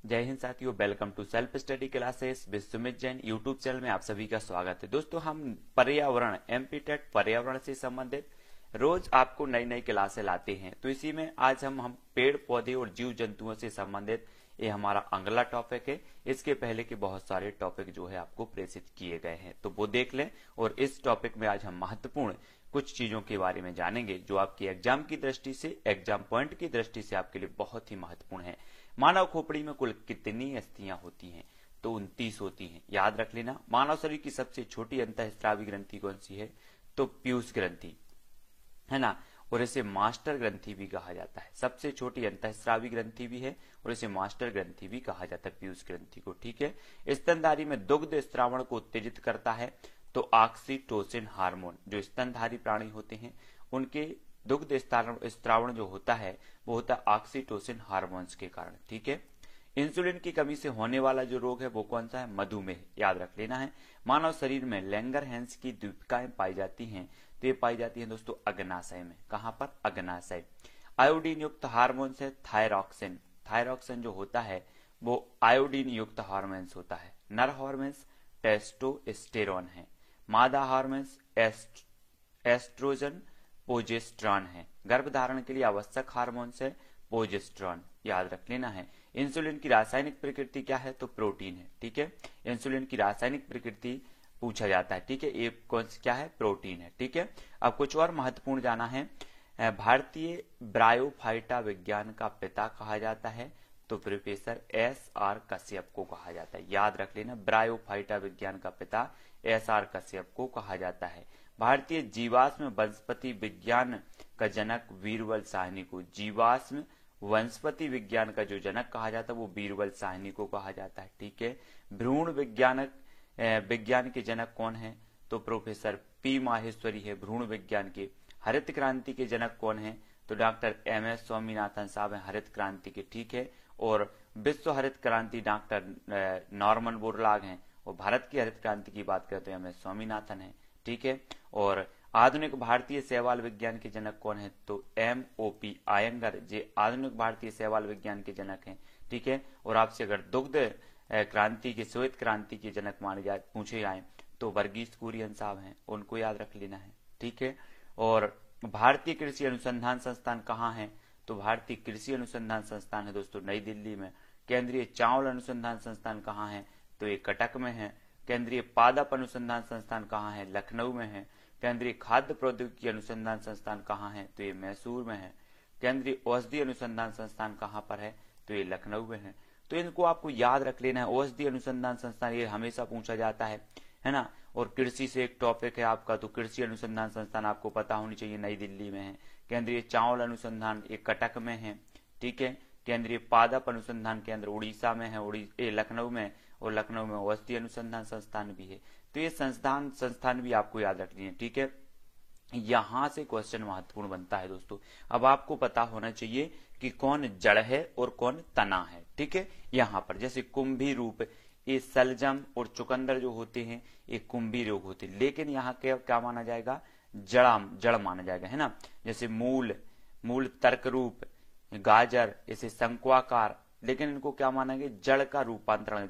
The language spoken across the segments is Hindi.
जय हिंद साथियों, welcome to self study classes with Sumit Jain YouTube channel में आप सभी का स्वागत है। दोस्तों, हम पर्यावरण एमपीटेक पर्यावरण से संबंधित रोज आपको नई नई क्लासें लाते हैं। तो इसी में आज हम पेड़ पौधे और जीव जंतुओं से संबंधित ये हमारा अगला टॉपिक है। इसके पहले के बहुत सारे टॉपिक जो है आपको प्रेषित किए गए हैं, तो वो देख लें। और इस टॉपिक में आज हम महत्वपूर्ण कुछ चीजों के बारे में जानेंगे जो आपकी एग्जाम की दृष्टि से, एग्जाम पॉइंट की दृष्टि से आपके लिए बहुत ही महत्वपूर्ण है। मानव खोपड़ी में कुल कितनी अस्थियां होती हैं? तो 29 होती हैं। याद रख लेना। मानव शरीर की सबसे छोटी अंतःस्रावी ग्रंथि कौन सी है? तो पीयूष ग्रंथि है ना। और इसे मास्टर ग्रंथि भी कहा जाता है। सबसे छोटी अंतःस्रावी ग्रंथि भी है और इसे मास्टर ग्रंथि भी कहा जाता है, पीयूष ग्रंथि को। ठीक है। स्तनधारी में दुग्ध स्त्रावण को उत्तेजित करता है तो ऑक्सीटोसिन हार्मोन। जो स्तनधारी प्राणी होते हैं उनके दुग्ध स्त्रावण जो होता है वो होता है ऑक्सीटोसिन हार्मोन्स के कारण। ठीक है। इंसुलिन की कमी से होने वाला जो रोग है वो कौन सा है? मधुमेह। याद रख लेना है। मानव शरीर में लैंगरहैंस की द्वीपिकाएं पाई जाती हैं, तो ये पाई जाती हैं दोस्तों अग्नाशय में। कहां पर? अग्नाशय। आयोडीन युक्त हार्मोन्स है थायरॉक्सिन। थायरॉक्सिन जो होता है वो आयोडीन युक्त हार्मोन्स होता है। नर हार्मोन्स टेस्टोस्टेरोन है। मादा हार्मोन्स एस्ट्रोजन प्रोजेस्टेरॉन है। गर्भधारण के लिए आवश्यक हार्मोन्स है प्रोजेस्टेरॉन। याद रख लेना है। इंसुलिन की रासायनिक प्रकृति क्या है? तो प्रोटीन है। ठीक है। इंसुलिन की रासायनिक प्रकृति पूछा जाता है। ठीक है। ये कौन क्या है? प्रोटीन है। ठीक है। अब कुछ और महत्वपूर्ण जाना है। भारतीय ब्रायोफाइटा विज्ञान का पिता कहा जाता है तो प्रोफेसर एस.आर. कश्यप को कहा जाता है। याद रख लेना। ब्रायोफाइटा विज्ञान का पिता एस.आर. कश्यप को कहा जाता है। भारतीय जीवाश्म वनस्पति विज्ञान का जनक बीरबल साहनी को, जीवाश्म वनस्पति विज्ञान का जो जनक कहा जाता है वो बीरबल साहनी को कहा जाता है। ठीक है। भ्रूण विज्ञान के जनक कौन है? तो प्रोफेसर पी माहेश्वरी है भ्रूण विज्ञान के। हरित क्रांति के जनक कौन है? तो डॉक्टर एम.एस. स्वामीनाथन साहब हैं हरित क्रांति के। ठीक है। और विश्व हरित क्रांति डॉक्टर नॉर्मन बोरलॉग हैं। और भारत की हरित क्रांति की बात करें तो एम.एस. स्वामीनाथन है। ठीक है। और आधुनिक भारतीय शैवाल विज्ञान के जनक कौन है? तो M.O.P. आयंगर जे आधुनिक भारतीय शैवाल विज्ञान के जनक हैं। ठीक है। और आपसे अगर दुग्ध क्रांति के, श्वेत क्रांति के जनक माने जाए, पूछे जाए तो वर्गीस कुरियन साहब हैं, उनको याद रख लेना है। ठीक है। और भारतीय कृषि अनुसंधान संस्थान कहाँ है? तो भारतीय कृषि अनुसंधान संस्थान है दोस्तों नई दिल्ली में। केंद्रीय चावल अनुसंधान संस्थान कहाँ है? तो ये कटक में है। केंद्रीय पादप अनुसंधान संस्थान कहाँ है? लखनऊ में है। केंद्रीय खाद्य प्रौद्योगिकी अनुसंधान संस्थान कहाँ है? तो ये मैसूर में है। केंद्रीय औषधि अनुसंधान संस्थान कहाँ पर है? तो ये लखनऊ में है। तो इनको आपको याद रख लेना है। औषधि अनुसंधान संस्थान ये हमेशा पूछा जाता है ना। और कृषि से एक टॉपिक है आपका, तो कृषि अनुसंधान संस्थान आपको पता होनी चाहिए, नई दिल्ली में है। केंद्रीय चावल अनुसंधान एक कटक में है। ठीक है। केंद्रीय पादप अनुसंधान केंद्र उड़ीसा में है, लखनऊ में। और लखनऊ में औषधि अनुसंधान संस्थान भी है। तो ये संस्थान भी आपको याद रखनी है। ठीक है। यहां से क्वेश्चन महत्वपूर्ण बनता है दोस्तों। अब आपको पता होना चाहिए कि कौन जड़ है और कौन तना है। ठीक है। यहां पर जैसे कुंभी रूप, ये सलजम और चुकंदर जो होते हैं ये कुंभी रोग होते हैं, लेकिन यहाँ क्या माना जाएगा? जड़ माना जाएगा, है ना। जैसे मूल तर्क रूप, गाजर इसे शंक्वाकार, लेकिन इनको क्या मानेंगे? जड़ का रूपांतरण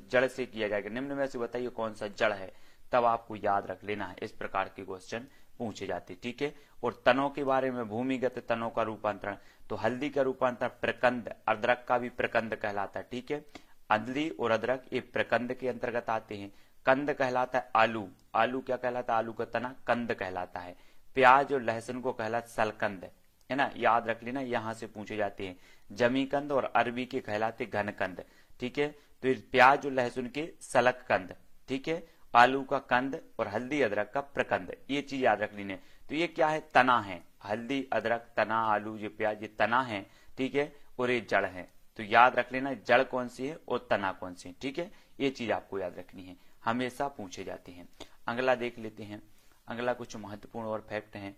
जड़ से किया जाएगा। निम्न में से बताइए कौन सा जड़ है? तब आपको याद रख लेना है। इस प्रकार के क्वेश्चन पूछे जाते। ठीक है। और तनों के बारे में, भूमिगत तनों का रूपांतरण, तो हल्दी का रूपांतरण प्रकंद, अदरक का भी प्रकंद कहलाता है। ठीक है। हल्दी और अदरक ये प्रकंद के अंतर्गत आते हैं। कंद कहलाता है आलू। आलू क्या कहलाता है? आलू का तना कंद कहलाता है। प्याज और लहसुन को कहलाता सलकंद, है ना। याद रख लेना, यहां से पूछे जाते हैं। जमीकंद और अरबी के कहलाते घनकंद। ठीक है। तो प्याज और लहसुन के सलक कंद। ठीक है। आलू का कंद और हल्दी अदरक का प्रकंद, ये चीज याद रख लेनी है। तो ये क्या है? तना है। हल्दी अदरक तना, आलू ये प्याज, ये तना है। ठीक है। और ये जड़ है। तो याद रख लेना जड़ कौन सी है और तना कौन सी है। ठीक है। ये चीज आपको याद रखनी है, हमेशा पूछे जाते हैं। अगला देख लेते हैं। अगला कुछ महत्वपूर्ण और फैक्ट है।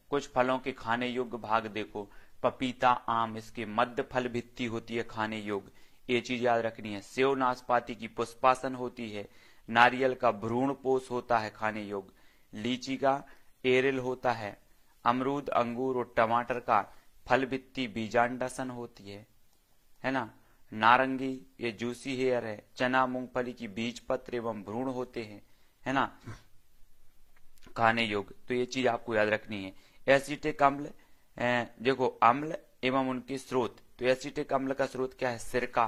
कुछ फलों के खाने योग्य भाग देखो। पपीता, आम, इसके मध्य फल भित्ति होती है खाने योग्य, ये चीज याद रखनी है। सेव नाशपाती की पुष्पासन होती है। नारियल का भ्रूण पोष होता है खाने योग्य। लीची का एरिल होता है। अमरूद, अंगूर और टमाटर का फल भित्ति बीजांडासन होती है। है ना। नारंगी ये जूसी हेयर है। चना मूंगफली की बीज पत्र एवं भ्रूण होते हैं, है ना, खाने योग्य। तो ये चीज आपको याद रखनी है। एसिटिक अम्ल, देखो अम्ल एवं उनके स्रोत। तो एसिटिक अम्ल का स्रोत क्या है? सिरका।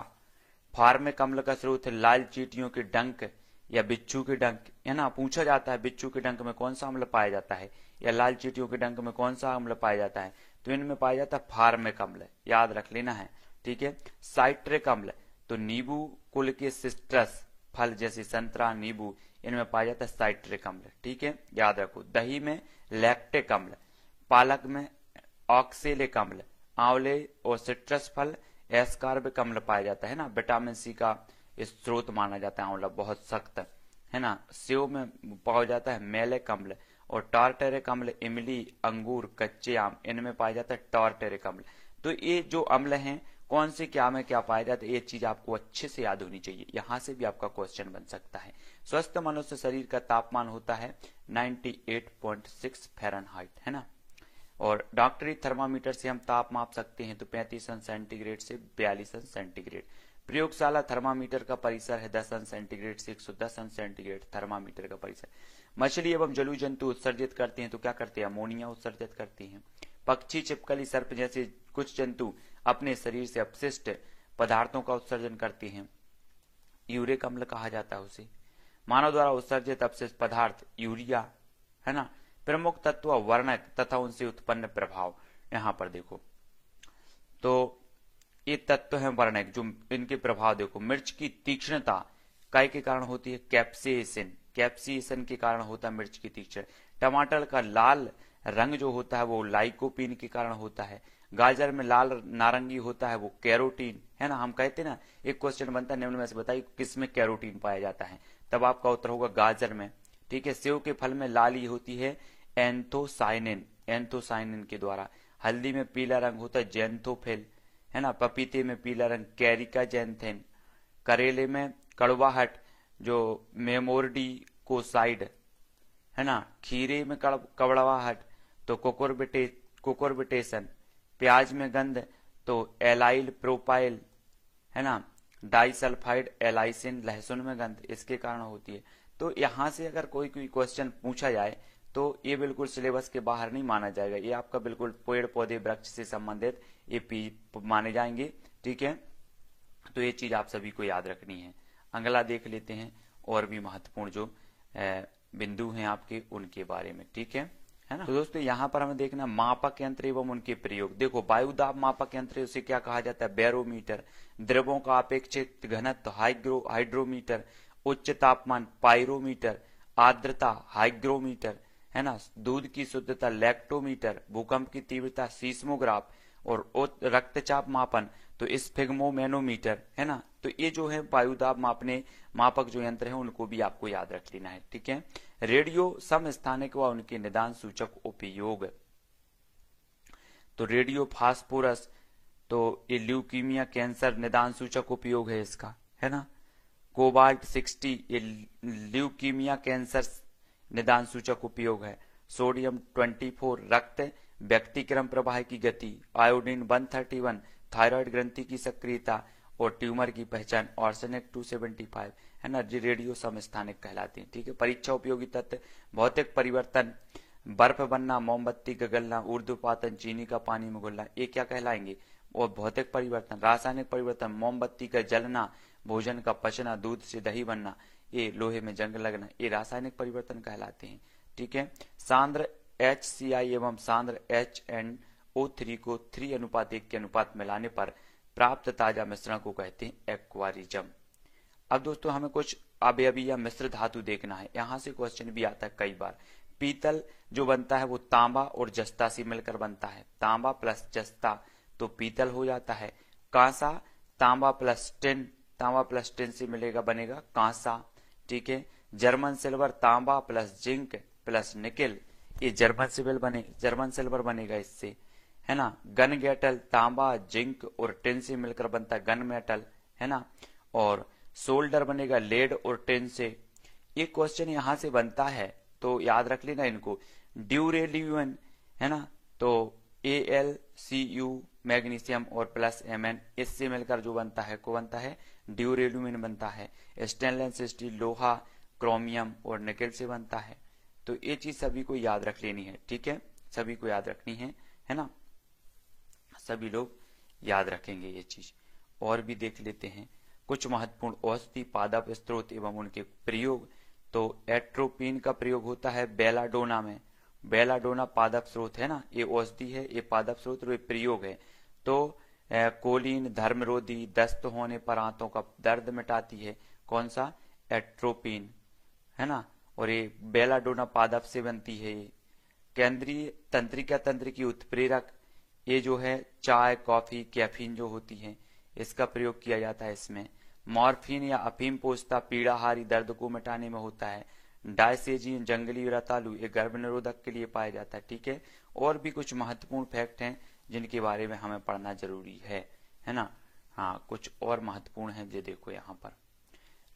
फार्मिक अम्ल का स्रोत है लाल चींटियों के डंक या बिच्छू के डंक, है ना। पूछा जाता है बिच्छू के डंक में कौन सा अम्ल पाया जाता है या लाल चींटियों के डंक में कौन सा अम्ल पाया जाता है, तो इनमें पाया जाता है फार्मिक अम्ल, याद रख लेना है, ठीक है। साइट्रिक अम्ल, तो नींबू कुल के सिट्रस फल जैसे संतरा, नींबू, इनमें पाया जाता है साइट्रिक अम्ल, ठीक है, याद रखो। दही में लैक्टिक अम्ल, पालक में ऑक्सेलिक अम्ल, आंवले और सिट्रस फल एस्कार्बिक अम्ल पाया जाता है ना। विटामिन सी का स्रोत माना जाता है आंवला, बहुत सख्त है ना। सेव में पाया जाता है मैलिक अम्ल और टार्टेरिक अम्ल इमली, अंगूर, कच्चे आम, इनमें पाया जाता है टार्टेरिक अम्ल। तो ये जो अम्ल हैं कौन से क्या में क्या पाया जाता है, ये चीज आपको अच्छे से याद होनी चाहिए। यहां से भी आपका क्वेश्चन बन सकता है। स्वस्थ मनुष्य शरीर का तापमान होता है 98.6 फ़ारेनहाइट, है ना। और डॉक्टरी थर्मामीटर से हम ताप माप सकते हैं तो 35 अंश सेंटीग्रेड से 42 अंश सेंटीग्रेड। प्रयोगशाला थर्मामीटर का परिसर है 10 अंश सेंटीग्रेड से 110 अंश सेंटीग्रेड थर्मामीटर का परिसर। मछली एवं जलु जंतु उत्सर्जित करते हैं तो क्या करते हैं? अमोनिया उत्सर्जित करती हैं। पक्षी, छिपकली, सर्प जैसे कुछ जंतु अपने शरीर से अपशिष्ट पदार्थों का उत्सर्जन करते हैं, यूरिक अम्ल कहा जाता है उसे। मानव द्वारा उत्सर्जित अपशिष्ट पदार्थ यूरिया, है ना। प्रमुख तत्व वर्णक तथा उनसे उत्पन्न प्रभाव, यहां पर देखो तो ये तत्व है वर्णक, जो इनके प्रभाव देखो। मिर्च की तीक्ष्णता काय के कारण होती है? कैप्सेसिन, कैप्सेसिन के कारण होता है मिर्च की तीक्ष्ण। टमाटर का लाल रंग जो होता है वो लाइकोपीन के कारण होता है। गाजर में लाल नारंगी होता है वो कैरोटीन, है ना। हम कहते हैं ना, एक क्वेश्चन बनता है निम्न में से बताइए किसमें कैरोटीन पाया जाता है, तब आपका उत्तर होगा गाजर में, ठीक है। सेव के फल में लाली होती है एंथोसाइनिन, एंथोसाइनिन के द्वारा। हल्दी में पीला रंग होता है जेंथोफिल, है ना। पपीते में पीला रंग कैरिका जेंथेन। करेले में कड़वाहट जो मेमोर्डिकोसाइड, है ना। खीरे में कड़वाहट तो कोकोरबिटेशन। प्याज में गंध तो एलाइल प्रोपाइल, है ना। डाइसल्फाइड एलाइसिन, लहसुन में गंध इसके कारण होती है। तो यहां से अगर कोई क्वेश्चन पूछा जाए तो ये बिल्कुल सिलेबस के बाहर नहीं माना जाएगा, ये आपका बिल्कुल पेड़ पौधे वृक्ष से संबंधित ये माने जाएंगे, ठीक है। तो ये चीज आप सभी को याद रखनी है। अगला देख लेते हैं और भी महत्वपूर्ण जो बिंदु हैं आपके उनके बारे में, ठीक है ना। तो दोस्तों यहाँ पर हमें देखना मापक यंत्र एवं उनके प्रयोग। देखो वायुदाब मापक यंत्र उसे क्या कहा जाता है? बैरोमीटर। द्रवों का अपेक्षित घनत्व हाइड्रोमीटर। उच्च तापमान पाइरोमीटर। आर्द्रता हाइग्रोमीटर, है ना। दूध की शुद्धता लैक्टोमीटर। भूकंप की तीव्रता सीस्मोग्राफ। और रक्तचाप मापन तो स्फिग्मोमेनोमीटर, है ना। तो ये जो है वायुदाब मापने मापक जो यंत्र है उनको भी आपको याद रख लेना है, ठीक है। रेडियो समस्थानिक व उनके निदान सूचक उपयोग। तो रेडियो फास्फोरस तो ये ल्यूकीमिया कैंसर निदान सूचक उपयोग है इसका, है ना। कोबाल्ट 60 ये ल्यूकीमिया कैंसर निदान सूचक उपयोग है। सोडियम 24 रक्त व्यक्तिक्रम प्रवाह की गति। आयोडीन 131 थायराइड ग्रंथि की सक्रियता और ट्यूमर की पहचान। आर्सेनिक 275, है ना। रेडियो समस्थानिक कहलाते हैं, ठीक है। परीक्षा उपयोगी तत्व भौतिक परिवर्तन, बर्फ बनना, मोमबत्ती का गलना, ऊर्ध्वपातन, चीनी का पानी में घुलना, ये क्या कहलाएंगे? और भौतिक परिवर्तन। रासायनिक परिवर्तन मोमबत्ती का जलना, भोजन का पचना, दूध से दही बनना, ये लोहे में जंग लगना, ये रासायनिक परिवर्तन कहलाते हैं, ठीक है। सांद्र HCl एवं सांद्र HNO3 को 3:1 के अनुपात में लाने पर प्राप्त ताजा मिश्रण को कहते हैं एक्वारिज्म। अब दोस्तों हमें कुछ अवयवी या मिश्र धातु देखना है, यहां से क्वेश्चन भी आता है कई बार। पीतल जो बनता है वो तांबा और जस्ता से मिलकर बनता है। तांबा प्लस जस्ता तो पीतल हो जाता है। कांसा तांबा प्लस टिन से मिलेगा बनेगा कांसा, ठीक है। जर्मन सिल्वर तांबा प्लस जिंक प्लस निकेल, ये जर्मन सिल्वर बनेगा इससे, है ना। गन मेटल तांबा जिंक और टिन से मिलकर बनता है गन मेटल, है ना। और सोल्डर बनेगा लेड और टिन से। ये क्वेश्चन यहां से बनता है तो याद रख लेना इनको। ड्यूरेलियम, है ना, तो AlCu मैग्नीशियम और प्लस Mn, इससे मिलकर जो बनता है को बनता है ड्यूरेलुमिन बनता है। स्टेनलेस स्टील लोहा, क्रोमियम और निकेल से बनता है। तो ये चीज सभी को याद रख लेनी है, ठीक है, सभी को याद रखनी है ना, सभी लोग याद रखेंगे ये चीज। और भी देख लेते हैं कुछ महत्वपूर्ण औषधि पादप स्रोत एवं उनके प्रयोग। तो एट्रोपिन का प्रयोग होता है बेलाडोना में। बेलाडोना पादप स्रोत है ना, ये औषधि है, ये पादप स्रोत और ये प्रयोग है। तो कोलिन धर्मरोधी, दस्त होने पर आंतों का दर्द मिटाती है, कौन सा, एट्रोपिन, है ना। और ये बेलाडोना पादप से बनती है। ये केंद्रीय तंत्रिका तंत्र की उत्प्रेरक, ये जो है चाय, कॉफी, कैफीन जो होती है, इसका प्रयोग किया जाता है इसमें। मॉर्फिन या अफीम पोस्ता पीड़ाहारी दर्द को मिटाने में होता है। डायसेजिन जंगली रतालू, ये गर्भ निरोधक के लिए पाया जाता है, ठीक है। और भी कुछ महत्वपूर्ण फैक्ट हैं जिनके बारे में हमें पढ़ना जरूरी है ना। हाँ, कुछ और महत्वपूर्ण है, ये देखो यहाँ पर।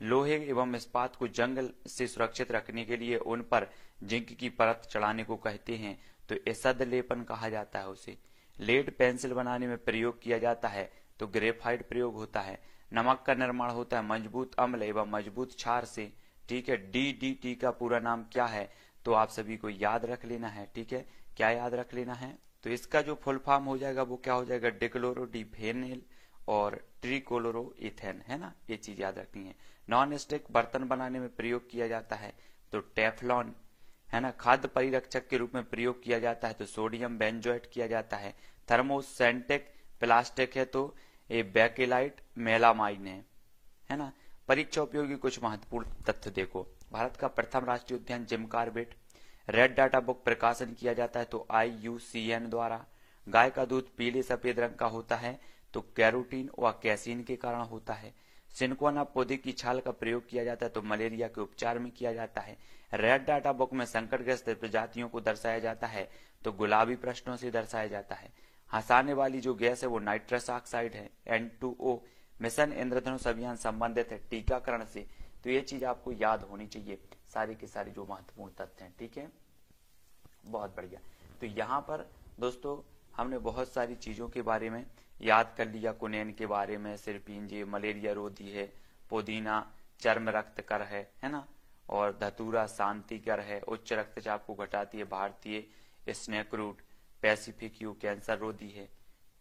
लोहे एवं इस्पात को जंग से सुरक्षित रखने के लिए उन पर जिंक की परत चढ़ाने को कहते हैं, तो एसद लेपन कहा जाता है उसे। लेड पेंसिल बनाने में प्रयोग किया जाता है, तो ग्रेफाइट प्रयोग होता है। नमक का निर्माण होता है मजबूत अम्ल एवं मजबूत क्षार से, ठीक है। DDT का पूरा नाम क्या है, तो आप सभी को याद रख लेना है, ठीक है। क्या याद रख लेना है, तो इसका जो फुल फॉर्म हो जाएगा वो क्या हो जाएगा, डिक्लोरोडिफेनिल और ट्रिक्लोरोइथेन, है ना, ये चीज याद रखनी है। नॉन स्टिक बर्तन बनाने में प्रयोग किया जाता है, तो टेफ्लॉन, है ना। खाद्य परिरक्षक के रूप में प्रयोग किया जाता है, तो सोडियम बेंजोएट किया जाता है। थर्मोसेंटिक प्लास्टिक है, तो ये बेकेलाइट मेलामाइन है ना। परीक्षा उपयोगी कुछ महत्वपूर्ण तथ्य देखो। भारत का प्रथम राष्ट्रीय उद्यान Jim Corbett. Red data book प्रकाशन किया जाता है, तो IUCN द्वारा। गाय का दूध पीले सफेद रंग का होता है, तो कैरोटीन व कैसीन के कारण होता है। सिनकोना पौधे की छाल का प्रयोग किया जाता है, तो मलेरिया के उपचार में किया जाता है। रेड डाटा बुक में संकटग्रस्त प्रजातियों को दर्शाया जाता है, तो गुलाबी प्रश्नों से दर्शाया जाता है। हंसाने वाली जो गैस है वो नाइट्रस ऑक्साइड है, N2O। मिशन इंद्रधनुष अभियान संबंधित है टीकाकरण से, तो ये चीज आपको याद होनी चाहिए, सारे के सारे जो महत्वपूर्ण तथ्य हैं, ठीक है। बहुत बढ़िया। तो यहाँ पर दोस्तों हमने बहुत सारी चीजों के बारे में याद कर लिया। कुनेन के बारे में, सिरपिंजे मलेरिया रोधी है, पुदीना चर्म रक्त कर है ना। और धतूरा शांतिकर है, उच्च रक्तचाप को घटाती है। भारतीय snake root Pacific yew cancer रोधी है।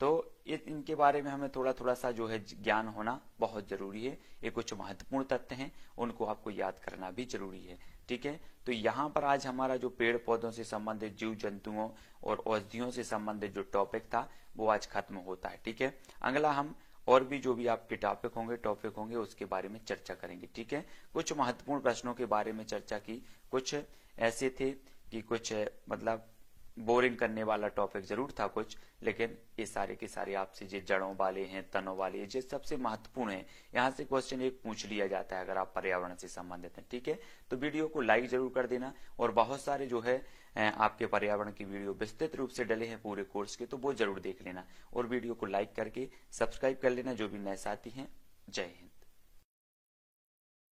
तो इनके बारे में हमें थोड़ा थोड़ा सा जो है ज्ञान होना बहुत जरूरी है। ये कुछ महत्वपूर्ण तथ्य हैं, उनको आपको याद करना भी जरूरी है, ठीक है। तो यहाँ पर आज हमारा जो पेड़ पौधों से संबंधित, जीव जंतुओं और औषधियों से संबंधित जो टॉपिक था वो आज खत्म होता है, ठीक है। अगला हम और भी जो भी आपके टॉपिक होंगे उसके बारे में चर्चा करेंगे, ठीक है। कुछ महत्वपूर्ण प्रश्नों के बारे में चर्चा की, कुछ ऐसे थे कि कुछ मतलब बोरिंग करने वाला टॉपिक जरूर था कुछ, लेकिन ये सारे के सारे आपसे जो जड़ों वाले हैं, तनों वाले, ये सबसे महत्वपूर्ण है। यहाँ से क्वेश्चन एक पूछ लिया जाता है अगर आप पर्यावरण से संबंधित हैं, ठीक है। तो वीडियो को लाइक जरूर कर देना, और बहुत सारे जो है आपके पर्यावरण की वीडियो विस्तृत रूप से डले हैं पूरे कोर्स के, तो वो जरूर देख लेना, और वीडियो को लाइक करके सब्सक्राइब कर लेना जो भी नए साथी हैं। जय हिंद।